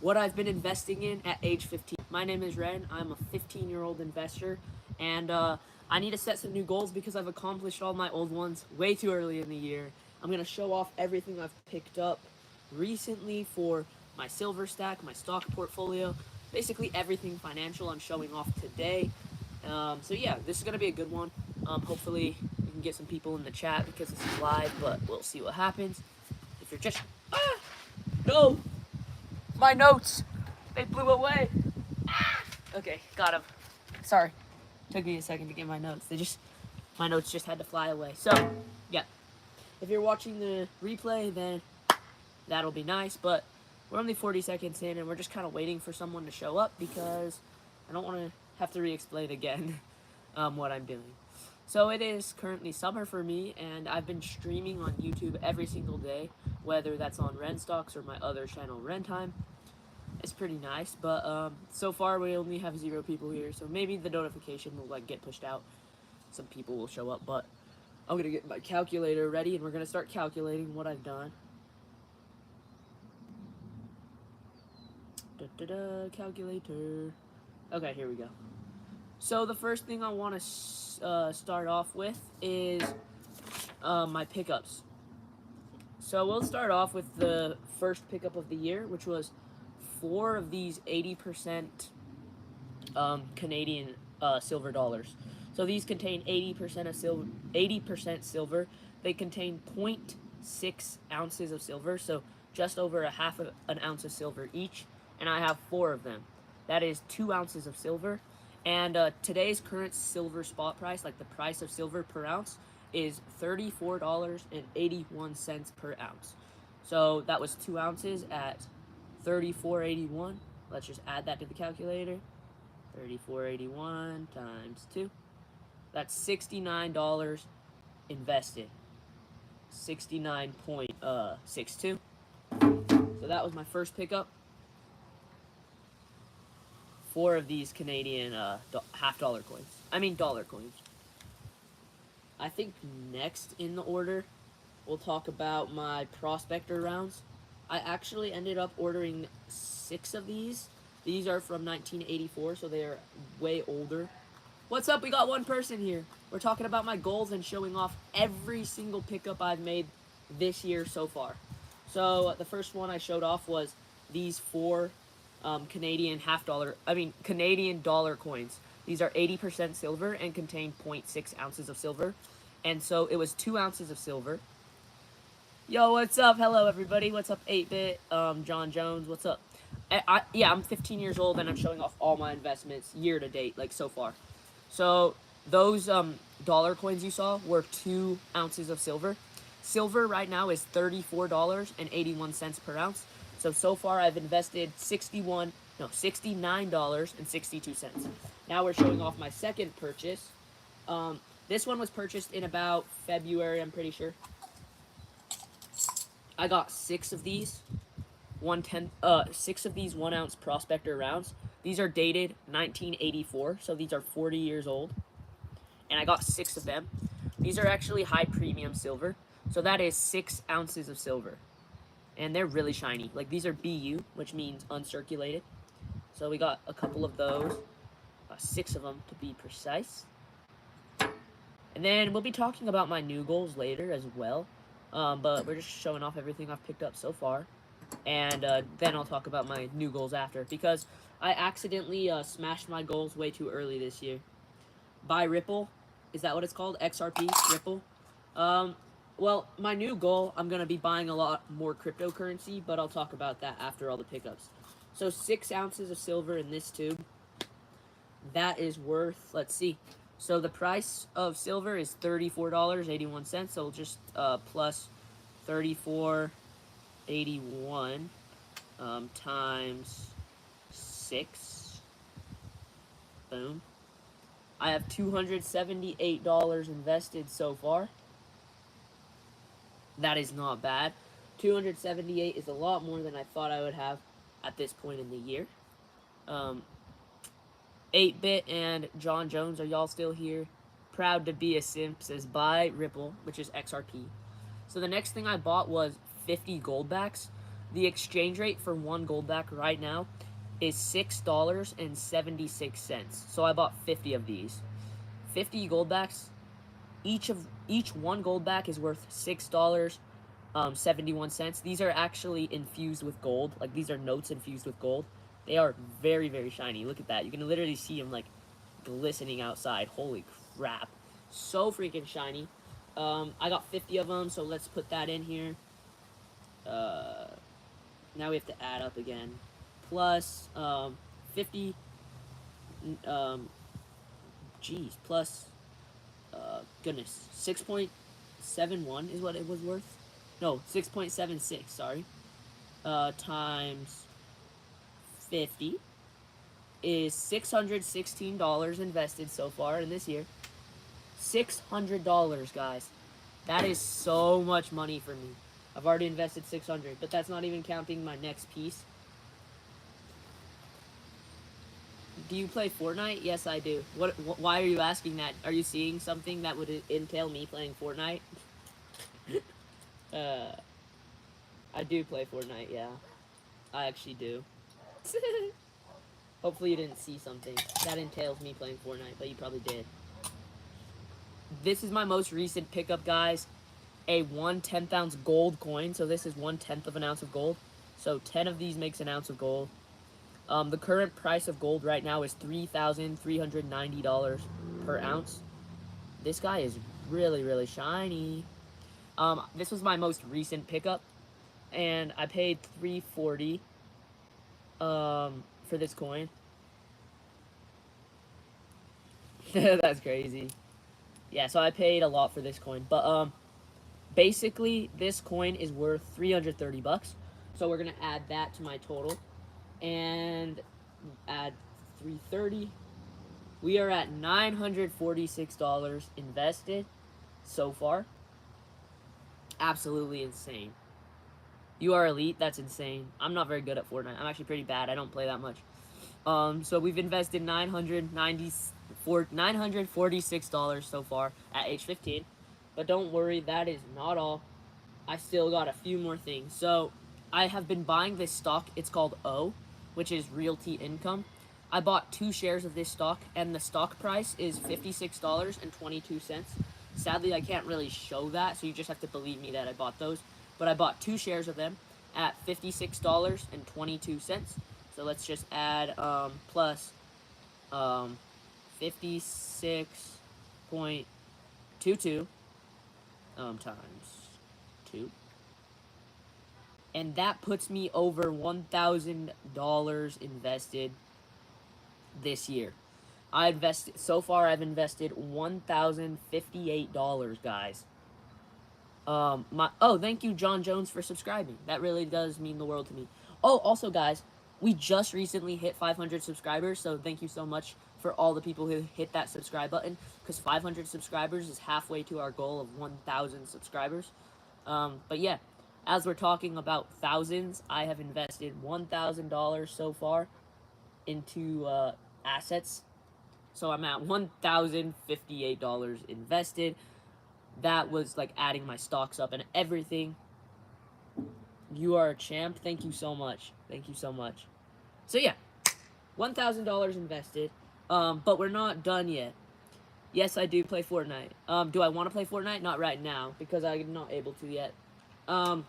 what I've been investing in at age 15. My name is Ren. I'm a 15-year-old investor, and I need to set some new goals because I've accomplished all my old ones way too early in the year. I'm going to show off everything I've picked up recently for my silver stack, my stock portfolio, basically everything financial I'm showing off today. So yeah, this is going to be a good one. Hopefully we can get some people in the chat because this is live, but we'll see what happens. If you're just... No! My notes! They blew away! Okay, got him. Sorry. Took me a second to get my notes. My notes just had to fly away. So, yeah. If you're watching the replay, then that'll be nice, but we're only 40 seconds in, and we're just kind of waiting for someone to show up because I don't want to have to re-explain again what I'm doing. So it is currently summer for me, and I've been streaming on YouTube every single day, whether that's on Renstocks or my other channel, Rentime. It's pretty nice, but so far we only have 0 people here, so maybe the notification will get pushed out. Some people will show up, but I'm gonna get my calculator ready, and we're gonna start calculating what I've done. Calculator. Okay, here we go. So the first thing I want to start off with is my pickups. So we'll start off with the first pickup of the year, which was 4 of these 80% Canadian silver dollars. So these contain 80% of silver. 80% silver. They contain 0.6 ounces of silver, so just over a half of an ounce of silver each. And I have 4 of them. That is 2 ounces of silver. And today's current silver spot price, like the price of silver per ounce, is $34.81 per ounce. So that was 2 ounces at $34.81. Let's just add that to the calculator. $34.81 times 2. That's $69 invested. 69.62. So that was my first pickup. 4 of these Canadian half-dollar coins. I mean dollar coins. I think next in the order, we'll talk about my prospector rounds. I actually ended up ordering 6 of these. These are from 1984, so they are way older. What's up? We got one person here. We're talking about my goals and showing off every single pickup I've made this year so far. So the first one I showed off was these 4 Canadian dollar coins. These are 80% silver and contain 0.6 ounces of silver. And so it was 2 ounces of silver. Yo, what's up? Hello, everybody. What's up, 8-Bit? John Jones, what's up? Yeah, I'm 15 years old, and I'm showing off all my investments year to date, like so far. So those dollar coins you saw were 2 ounces of silver. Silver right now is $34.81 per ounce. So far I've invested $69.62. Now we're showing off my second purchase. This one was purchased in about February, I'm pretty sure. I got 6 of these. 6 of these 1 ounce prospector rounds. These are dated 1984, so these are 40 years old. And I got 6 of them. These are actually high premium silver. So that is 6 ounces of silver. And they're really shiny. Like, these are BU, which means uncirculated. So we got a couple of those. 6 of them, to be precise. And then we'll be talking about my new goals later as well. But we're just showing off everything I've picked up so far. And then I'll talk about my new goals after. Because I accidentally smashed my goals way too early this year. Buy Ripple. Is that what it's called? XRP? Ripple? Well, my new goal, I'm going to be buying a lot more cryptocurrency, but I'll talk about that after all the pickups. So 6 ounces of silver in this tube. That is worth, let's see. So the price of silver is $34.81, so we'll just plus $34.81 times 6. Boom. I have $278 invested so far. That is not bad. 278 is a lot more than I thought I would have at this point in the year. 8-Bit and John Jones, are y'all still here? Proud to be a simp says buy Ripple, which is XRP. So the next thing I bought was 50 gold backs. The exchange rate for one gold back right now is $6.76. So I bought 50 of these. 50 gold backs. Each one gold back is worth $6.71. These are actually infused with gold. Like, these are notes infused with gold. They are very, very shiny. Look at that. You can literally see them like glistening outside. Holy crap. So freaking shiny. I got 50 of them, so let's put that in here. Now we have to add up again. Plus 50. Geez, plus goodness, 6.71 is what it was worth. No, 6.76. Sorry. Times 50 is $616 invested so far in this year. $600, guys. That is so much money for me. I've already invested 600, but that's not even counting my next piece. Do you play Fortnite? Yes, I do. Why are you asking that? Are you seeing something that would entail me playing Fortnite? I do play Fortnite, yeah. I actually do. Hopefully you didn't see something that entails me playing Fortnite, but you probably did. This is my most recent pickup, guys. A 1/10 ounce gold coin. So this is 1/10 of an ounce of gold. So 10 of these makes an ounce of gold. The current price of gold right now is $3,390 per ounce. This guy is really, really shiny. This was my most recent pickup, and I paid $340 for this coin. That's crazy. Yeah, so I paid a lot for this coin, but basically this coin is worth 330 bucks. So we're gonna add that to my total, and add 330. We are at $946 invested so far. Absolutely insane. You are elite. That's insane. I'm not very good at Fortnite. I'm actually pretty bad. I don't play that much. So we've invested $946 so far at age 15. But don't worry, that is not all. I still got a few more things. So I have been buying this stock. It's called O, which is Realty Income. I bought 2 shares of this stock, and the stock price is $56.22. Sadly, I can't really show that, so you just have to believe me that I bought those. But I bought 2 shares of them at $56.22. So let's just add plus 56.22 times 2. And that puts me over $1,000 invested this year. I've invested $1,058, guys. Thank you, John Jones, for subscribing. That really does mean the world to me. Oh, also, guys, we just recently hit 500 subscribers, so thank you so much for all the people who hit that subscribe button, because 500 subscribers is halfway to our goal of 1,000 subscribers. But yeah, as we're talking about thousands, I have invested $1,000 so far into assets. So I'm at $1,058 invested. That was like adding my stocks up and everything. You are a champ. Thank you so much. Thank you so much. So yeah, $1,000 invested. But we're not done yet. Yes, I do play Fortnite. Do I want to play Fortnite? Not right now, because I'm not able to yet. So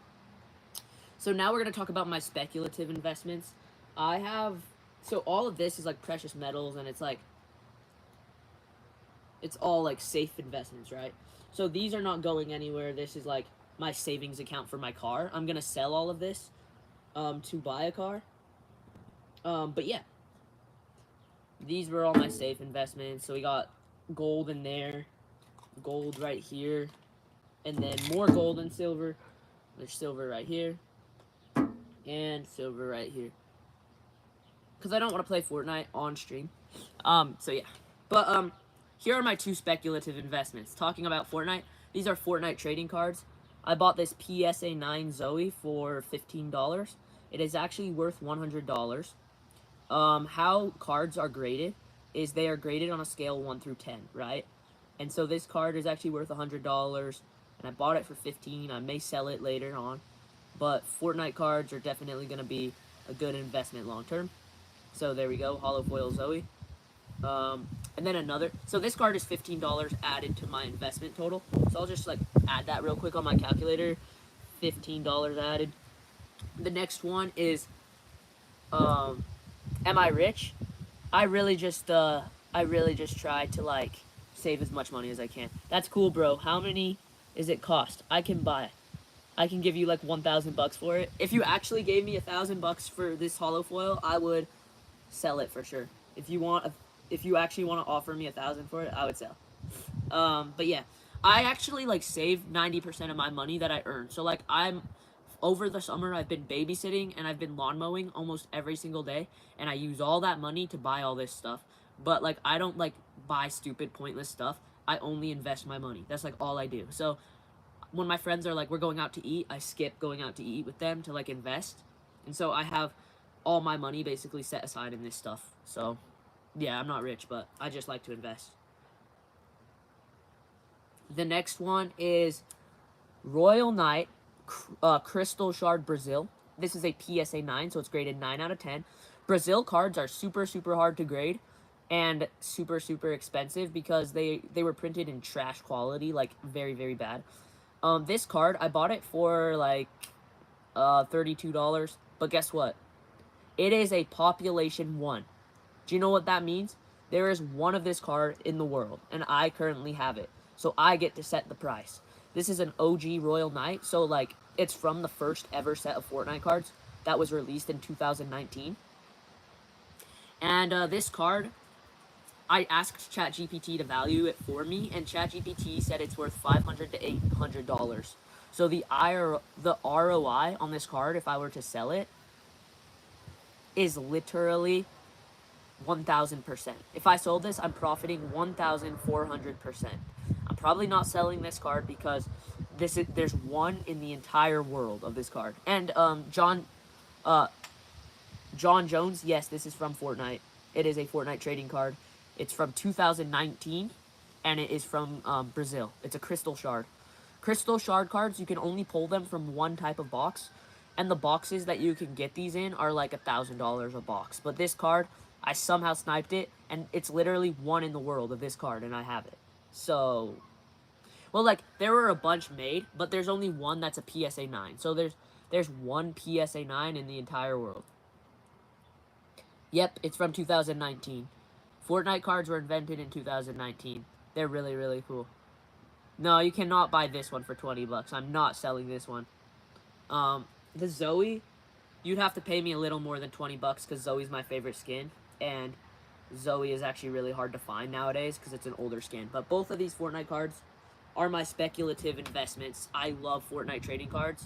now we're going to talk about my speculative investments. So all of this is like precious metals, and it's all like safe investments, right? So these are not going anywhere. This is like my savings account for my car. I'm going to sell all of this to buy a car. But yeah, these were all my safe investments. So we got gold in there, gold right here, and then more gold and silver. There's silver right here, and silver right here. Because I don't want to play Fortnite on stream. So yeah. But here are my 2 speculative investments. Talking about Fortnite, these are Fortnite trading cards. I bought this PSA 9 Zoe for $15. It is actually worth $100. How cards are graded is they are graded on a scale 1 through 10, right? And so this card is actually worth $100, and I bought it for $15. I may sell it later on, but Fortnite cards are definitely going to be a good investment long term. So there we go, Holo Foil Zoe. And then another, so this card is $15 added to my investment total. So I'll just like add that real quick on my calculator. $15 added. The next one is, Am I Rich? I really just try to like save as much money as I can. That's cool, bro. How many is it cost? I can give you like 1,000 bucks for it. If you actually gave me 1,000 bucks for this holo foil, I would sell it for sure. If you actually want to offer me 1,000 for it, I would sell. But yeah, I actually like save 90% of my money that I earn. So like over the summer, I've been babysitting and I've been lawn mowing almost every single day, and I use all that money to buy all this stuff. But like I don't like buy stupid pointless stuff. I only invest my money. That's like all I do. So when my friends are like, we're going out to eat, I skip going out to eat with them to like invest. And so I have all my money basically set aside in this stuff. So yeah, I'm not rich, but I just like to invest. The next one is Royal Knight Crystal Shard Brazil. This is a PSA 9, so it's graded 9 out of 10. Brazil cards are super, super hard to grade and super, super expensive because they were printed in trash quality, like very, very bad. This card, I bought it for like $32, but guess what? It is a population 1. Do you know what that means? There is one of this card in the world, and I currently have it. So I get to set the price. This is an OG Royal Knight, so like it's from the first ever set of Fortnite cards that was released in 2019. And this card, I asked ChatGPT to value it for me, and ChatGPT said it's worth $500 to $800. So the ROI on this card, if I were to sell it, is literally 1,000%. If I sold this, I'm profiting 1,400%. I'm probably not selling this card because there's one in the entire world of this card. And John Jones, yes, this is from Fortnite. It is a Fortnite trading card. It's from 2019, and it is from Brazil. It's a Crystal Shard. Crystal Shard cards, you can only pull them from one type of box, and the boxes that you can get these in are like $1,000 a box. But this card, I somehow sniped it, and it's literally one in the world of this card, and I have it. So, well, like, there were a bunch made, but there's only one that's a PSA 9. So there's one PSA 9 in the entire world. Yep, it's from 2019. Fortnite cards were invented in 2019. They're really, really cool. No, you cannot buy this one for 20 bucks. I'm not selling this one. The Zoe, you'd have to pay me a little more than 20 bucks because Zoe's my favorite skin, and Zoe is actually really hard to find nowadays because it's an older skin. But both of these Fortnite cards are my speculative investments. I love Fortnite trading cards.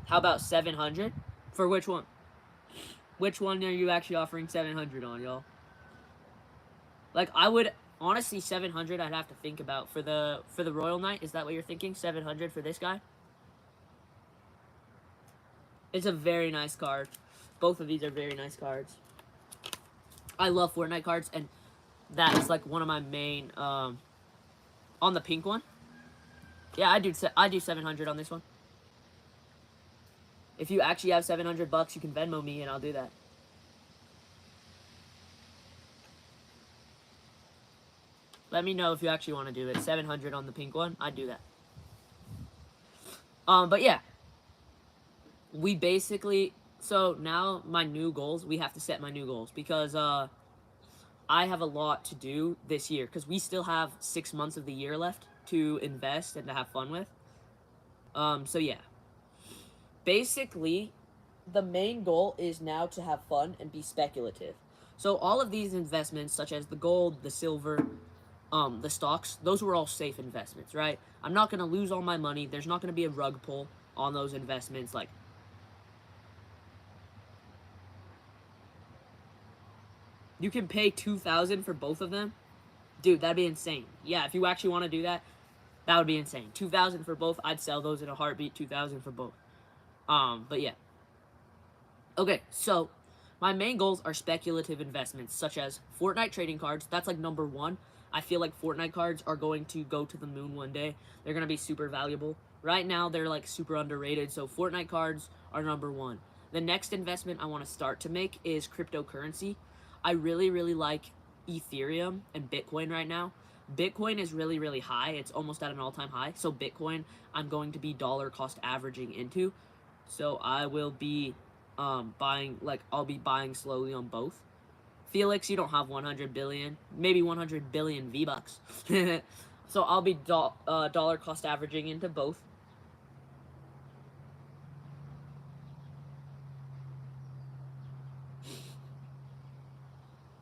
How about 700? For which one? Which one are you actually offering 700 on, y'all? Like, I would honestly 700. I'd have to think about for the Royal Knight. Is that what you're thinking? 700 for this guy? It's a very nice card. Both of these are very nice cards. I love Fortnite cards, and that is like one of my main. On the pink one, yeah, I do 700 on this one. If you actually have 700 bucks, you can Venmo me, and I'll do that. Let me know if you actually want to do it. 700 on the pink one, I'd do that. But yeah. We basically, so now my new goals, we have to set my new goals because I have a lot to do this year because we still have 6 months of the year left to invest and to have fun with. So yeah, basically the main goal is now to have fun and be speculative. So all of these investments, such as the gold, the silver, the stocks, those were all safe investments, right? I'm not going to lose all my money. There's not going to be a rug pull on those investments. Like, you can pay $2,000 for both of them? Dude, that'd be insane. Yeah, if you actually want to do that, that would be insane. $2,000 for both, I'd sell those in a heartbeat. $2,000 for both. But yeah. Okay, so my main goals are speculative investments, such as Fortnite trading cards. That's like #1. I feel like Fortnite cards are going to go to the moon one day. They're going to be super valuable. Right now, they're like super underrated. So Fortnite cards are number one. The next investment I want to start to make is cryptocurrency. I really, really like Ethereum and Bitcoin right now. Bitcoin is really, really high. It's almost at an all-time high. So Bitcoin, I'm going to be dollar cost averaging into. So I will be buying, like, I'll be buying slowly on both. Felix, you don't have 100 billion, maybe 100 billion V-Bucks. So I'll be dollar cost averaging into both.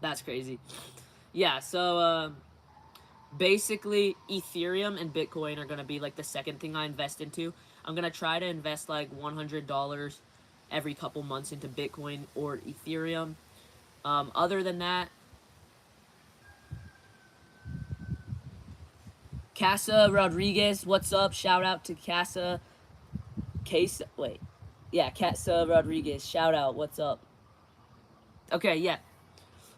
That's crazy. Yeah, so basically Ethereum and Bitcoin are going to be like the second thing I invest into. I'm going to try to invest like $100 every couple months into Bitcoin or Ethereum. Other than that, Casa Rodriguez, what's up? Shout out to Casa. Casa Rodriguez, shout out, what's up? Okay, yeah.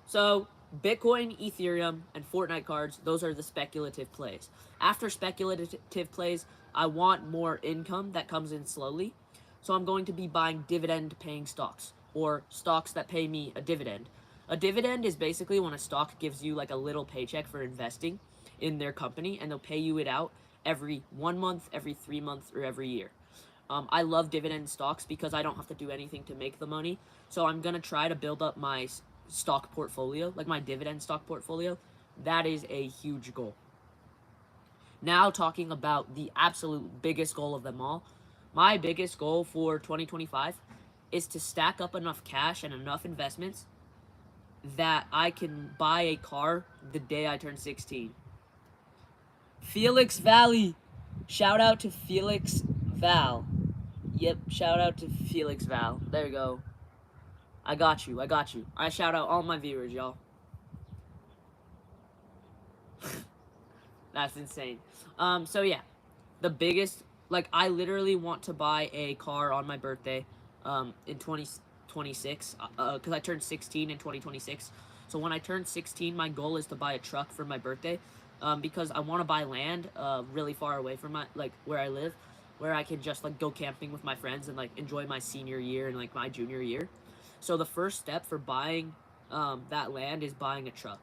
So, Bitcoin, Ethereum, and Fortnite cards, those are the speculative plays. After speculative plays, I want more income that comes in slowly. So, I'm going to be buying dividend paying stocks or stocks that pay me a dividend. A dividend is basically when a stock gives you like a little paycheck for investing in their company and they'll pay you it out every 1 month, every 3 months, or every year. I love dividend stocks because I don't have to do anything to make the money. So I'm going to try to build up my stock portfolio, like my dividend stock portfolio. That is a huge goal. Now talking about the absolute biggest goal of them all. My biggest goal for 2025 is to stack up enough cash and enough investments that I can buy a car the day I turn 16. Felix Valley. Shout out to Felix Val. Yep, shout out to Felix Val. There you go. I got you. I shout out all my viewers, y'all. That's insane. So yeah, the biggest, like, I literally want to buy a car on my birthday, in 2026, because I turned 16 in 2026. So when I turn 16, my goal is to buy a truck for my birthday, because I want to buy land, really far away from my, like, where I live, where I can just, like, go camping with my friends and, like, enjoy my senior year and, like, my junior year. So the first step for buying, that land is buying a truck.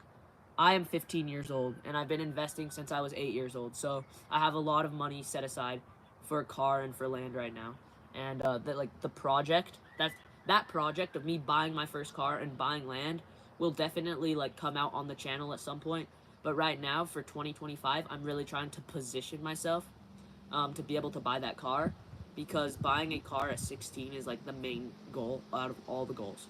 I am 15 years old, and I've been investing since I was 8 years old, so I have a lot of money set aside for a car and for land right now. And the project, that project of me buying my first car and buying land will definitely like come out on the channel at some point. But right now, for 2025, I'm really trying to position myself to be able to buy that car, because buying a car at 16 is like the main goal out of all the goals.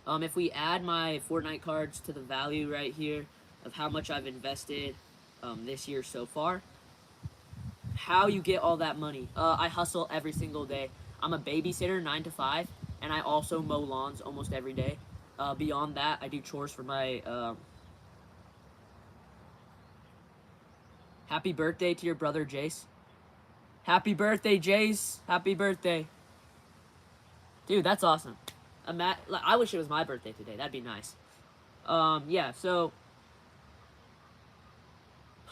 If we add my Fortnite cards to the value right here of how much I've invested this year so far, how you get all that money. I hustle every single day. I'm a babysitter 9 to 5, and I also mow lawns almost every day. Beyond that, I do chores for my... Happy birthday to your brother, Jace. Happy birthday, Jace. Happy birthday. Dude, that's awesome. I wish it was my birthday today. That'd be nice. Yeah, so...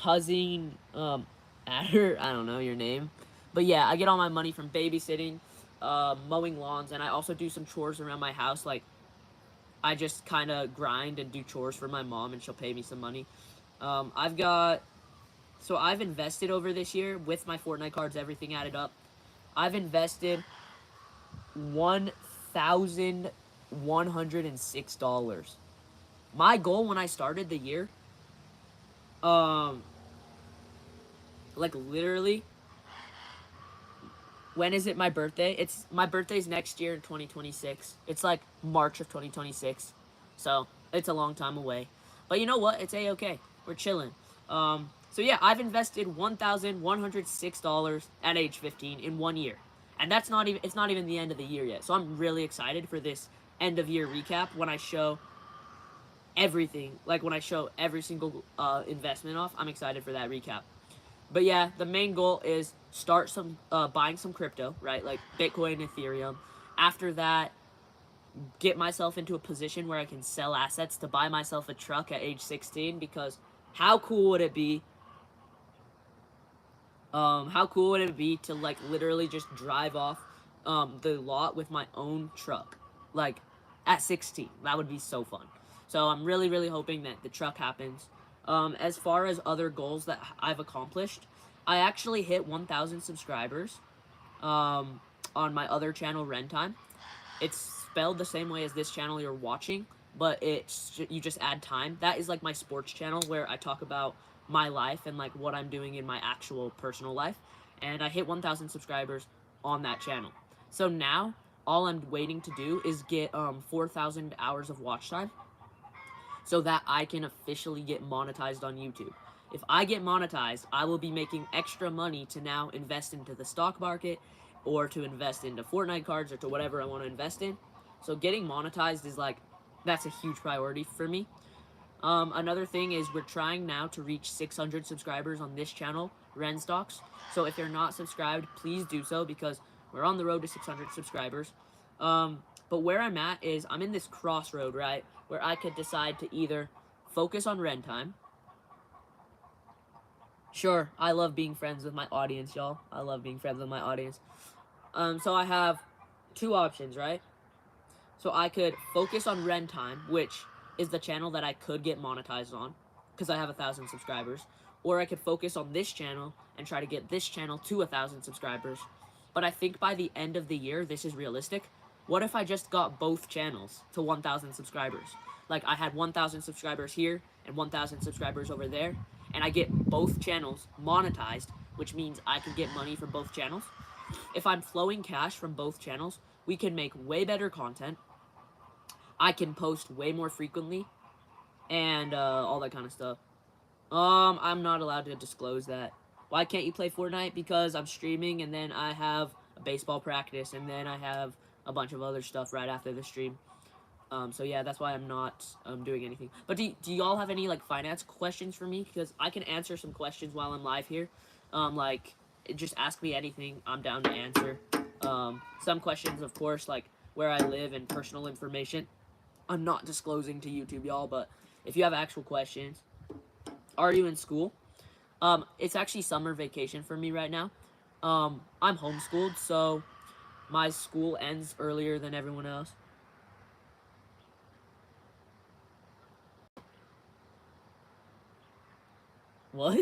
Cousin, Adder, I don't know your name. But yeah, I get all my money from babysitting, mowing lawns, and I also do some chores around my house. Like, I just kind of grind and do chores for my mom, and she'll pay me some money. So I've invested over this year with my Fortnite cards, everything added up. I've invested $1,106. My goal when I started the year, like literally, when is it my birthday? My birthday's next year in 2026. It's like March of 2026. So it's a long time away. But you know what? It's a-okay. We're chilling. So yeah, I've invested $1,106 at age 15 in 1 year. And it's not even the end of the year yet. So I'm really excited for this end of year recap when I show everything. Like when I show every single investment off, I'm excited for that recap. But yeah, the main goal is start buying some crypto, right? Like Bitcoin, Ethereum. After that, get myself into a position where I can sell assets to buy myself a truck at age 16, because how cool would it be How cool would it be to like literally just drive off the lot with my own truck, like at 16? That would be so fun. So I'm really, really hoping that the truck happens. As far as other goals that I've accomplished, I actually hit 1,000 subscribers um, on my other channel, Rentime. It's spelled the same way as this channel you're watching, but it's you just add time. That is like my sports channel where I talk about my life and like what I'm doing in my actual personal life. And I hit 1,000 subscribers on that channel. So now all I'm waiting to do is get 4,000 hours of watch time so that I can officially get monetized on YouTube. If I get monetized, I will be making extra money to now invest into the stock market or to invest into Fortnite cards or to whatever I want to invest in. So getting monetized is like, that's a huge priority for me. Another thing is we're trying now to reach 600 subscribers on this channel, Ren Stocks. So if you're not subscribed, please do so because we're on the road to 600 subscribers. But where I'm at is I'm in this crossroad, right, where I could decide to either focus on Ren time. Sure, I love being friends with my audience, y'all. I love being friends with my audience. So I have two options, right? So I could focus on Ren Time, which is the channel that I could get monetized on, because I have 1,000 subscribers. Or I could focus on this channel and try to get this channel to 1,000 subscribers. But I think by the end of the year, this is realistic. What if I just got both channels to 1,000 subscribers? Like I had 1,000 subscribers here and 1,000 subscribers over there, and I get both channels monetized, which means I can get money from both channels. If I'm flowing cash from both channels, we can make way better content. I can post way more frequently and all that kind of stuff. I'm not allowed to disclose that. Why can't you play Fortnite? Because I'm streaming and then I have a baseball practice and then I have a bunch of other stuff right after the stream. So yeah, that's why I'm not doing anything. But do y'all have any like finance questions for me? Because I can answer some questions while I'm live here. Like just ask me anything. I'm down to answer. Some questions, of course, like where I live and personal information. I'm not disclosing to YouTube, y'all. But if you have actual questions, are you in school? It's actually summer vacation for me right now. I'm homeschooled, so my school ends earlier than everyone else. What?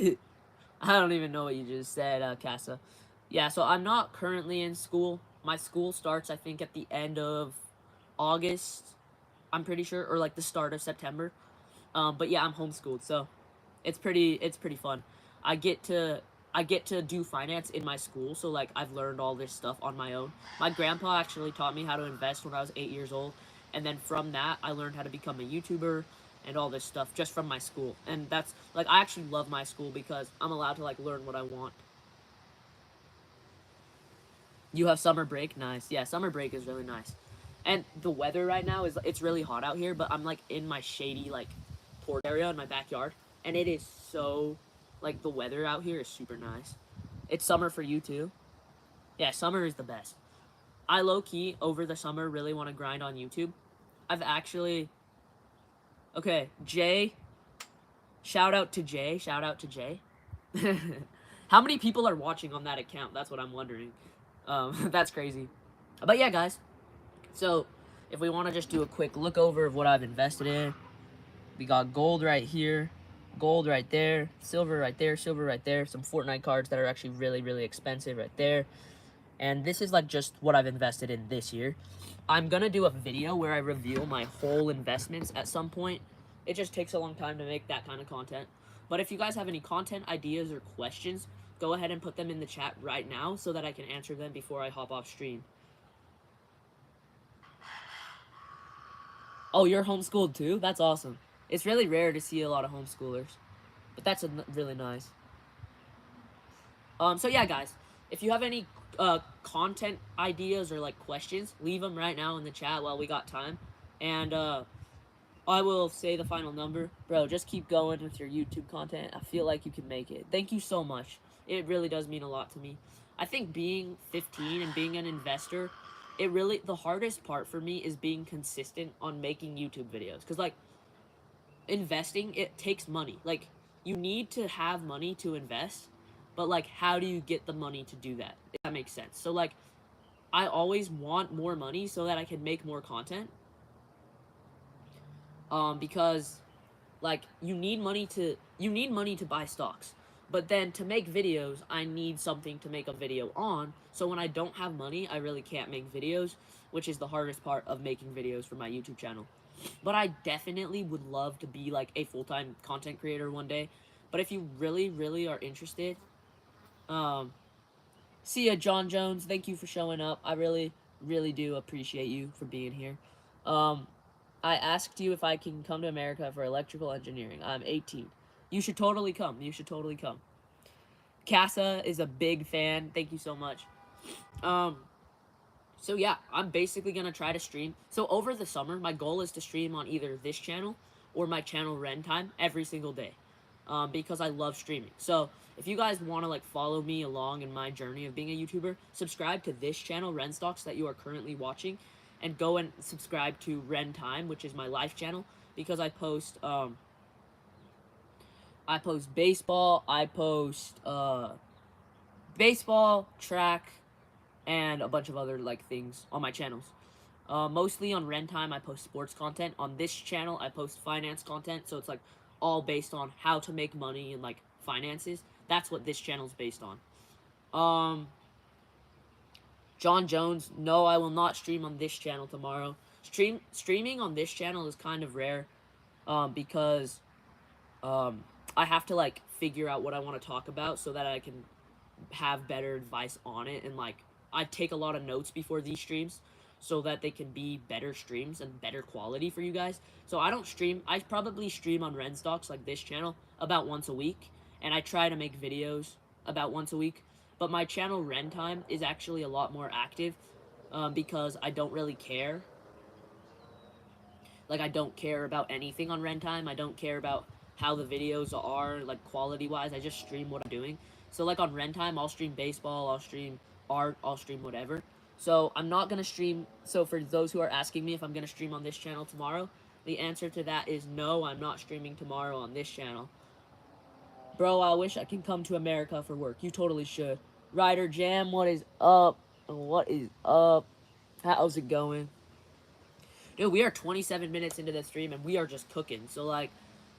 I don't even know what you just said, Casa. Yeah, so I'm not currently in school. My school starts, I think, at the end of August. I'm pretty sure, or like the start of September. But yeah, I'm homeschooled, so it's pretty fun. I get to I get to do finance in my school, so like I've learned all this stuff on my own. My grandpa actually taught me how to invest when I was 8 years old, and then from that I learned how to become a YouTuber and all this stuff just from my school. And that's like I actually love my school because I'm allowed to like learn what I want. You have summer break, nice. Yeah, summer break is really nice. And the weather right now is it's really hot out here, but I'm like in my shady like porch area in my backyard, and it is so like the weather out here is super nice. It's summer for you too. Yeah, summer is the best. I low key over the summer really want to grind on YouTube. I've actually okay, Jay. Shout out to Jay. Shout out to Jay. How many people are watching on that account? That's what I'm wondering. That's crazy. But yeah, guys. So if we want to just do a quick look over of what I've invested in, we got gold right here, gold right there, silver right there, silver right there, some Fortnite cards that are actually really, really expensive right there. And this is like just what I've invested in this year. I'm gonna do a video where I reveal my whole investments at some point. It just takes a long time to make that kind of content. But if you guys have any content ideas or questions, go ahead and put them in the chat right now so that I can answer them before I hop off stream. Oh, you're homeschooled too? That's awesome. It's really rare to see a lot of homeschoolers, but that's really nice. So yeah, guys, if you have any content ideas or like questions, leave them right now in the chat while we got time, and I will say the final number. Bro, just keep going with your YouTube content. I feel like you can make it. Thank you so much. It really does mean a lot to me. I think being 15 and being an investor, the hardest part for me is being consistent on making YouTube videos. Because, like, investing, it takes money. Like, you need to have money to invest. but like how do you get the money to do that, if that makes sense? So like I always want more money so that I can make more content, because like you need money to buy stocks, but then to make videos I need something to make a video on. So when I don't have money, I really can't make videos, which is the hardest part of making videos for my YouTube channel. But I definitely would love to be like a full-time content creator one day. But if you really are interested, um see ya, John Jones, thank you for showing up. I really do appreciate you for being here. um I asked you if I can come to America for electrical engineering. I'm 18. You should totally come. You should totally come. Casa is a big fan. Thank you so much. Um, so yeah, I'm basically gonna try to stream. So over the summer, my goal is to stream on either this channel or my channel Ren Time every single day, because I love streaming. So if you guys want to like follow me along in my journey of being a YouTuber, subscribe to this channel, Ren Stocks, that you are currently watching, and go and subscribe to Ren Time, which is my life channel, because I post baseball, baseball, track, and a bunch of other like things on my channels. Mostly on Ren Time, I post sports content. On this channel, I post finance content. So it's like all based on how to make money and like finances. That's what this channel's based on. John Jones, no, I will not stream on this channel tomorrow. Streaming on this channel is kind of rare, because I have to like figure out what I want to talk about so that I can have better advice on it, and like I take a lot of notes before these streams so that they can be better streams and better quality for you guys. So I don't stream. I probably stream on Ren Stocks, like this channel, about once a week, and I try to make videos about once a week. But my channel Ren Time is actually a lot more active, because I don't really care. Like I don't care about anything on Ren Time. I don't care about how the videos are like quality wise. I just stream what I'm doing. So like on Ren Time, I'll stream baseball, I'll stream art, I'll stream whatever. So I'm not gonna stream. So for those who are asking me if I'm gonna stream on this channel tomorrow, the answer to that is no. I'm not streaming tomorrow on this channel. Bro, I wish I can come to America for work. You totally should. Ryder Jam, what is up? What is up? How's it going? Dude, we are 27 minutes into the stream and we are just cooking. So like,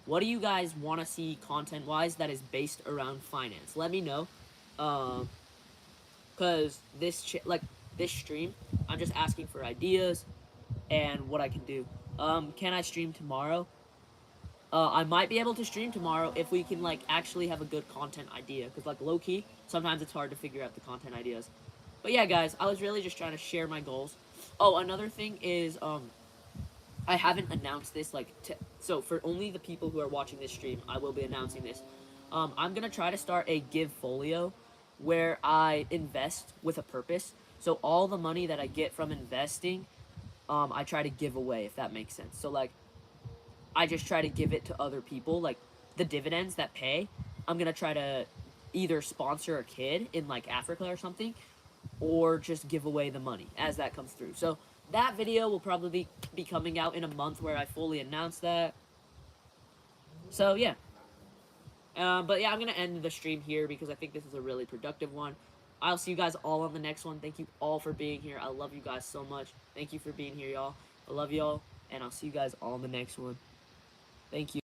what do you guys want to see content-wise that is based around finance? Let me know. Cause this stream, I'm just asking for ideas and what I can do. Can I stream tomorrow? I might be able to stream tomorrow if we can like actually have a good content idea. Cause like low key, sometimes it's hard to figure out the content ideas. But yeah, guys, I was really just trying to share my goals. Oh, another thing is I haven't announced this, like, so for only the people who are watching this stream, I will be announcing this. I'm gonna try to start a give folio where I invest with a purpose. So all the money that I get from investing, I try to give away, if that makes sense. So like, I just try to give it to other people, like the dividends that pay. I'm gonna try to either sponsor a kid in like Africa or something, or just give away the money as that comes through. So that video will probably be coming out in a month where I fully announce that. So yeah. But yeah, I'm going to end the stream here because I think this is a really productive one. I'll see you guys all on the next one. Thank you all for being here. I love you guys so much. Thank you for being here, y'all. I love y'all, and I'll see you guys all on the next one. Thank you.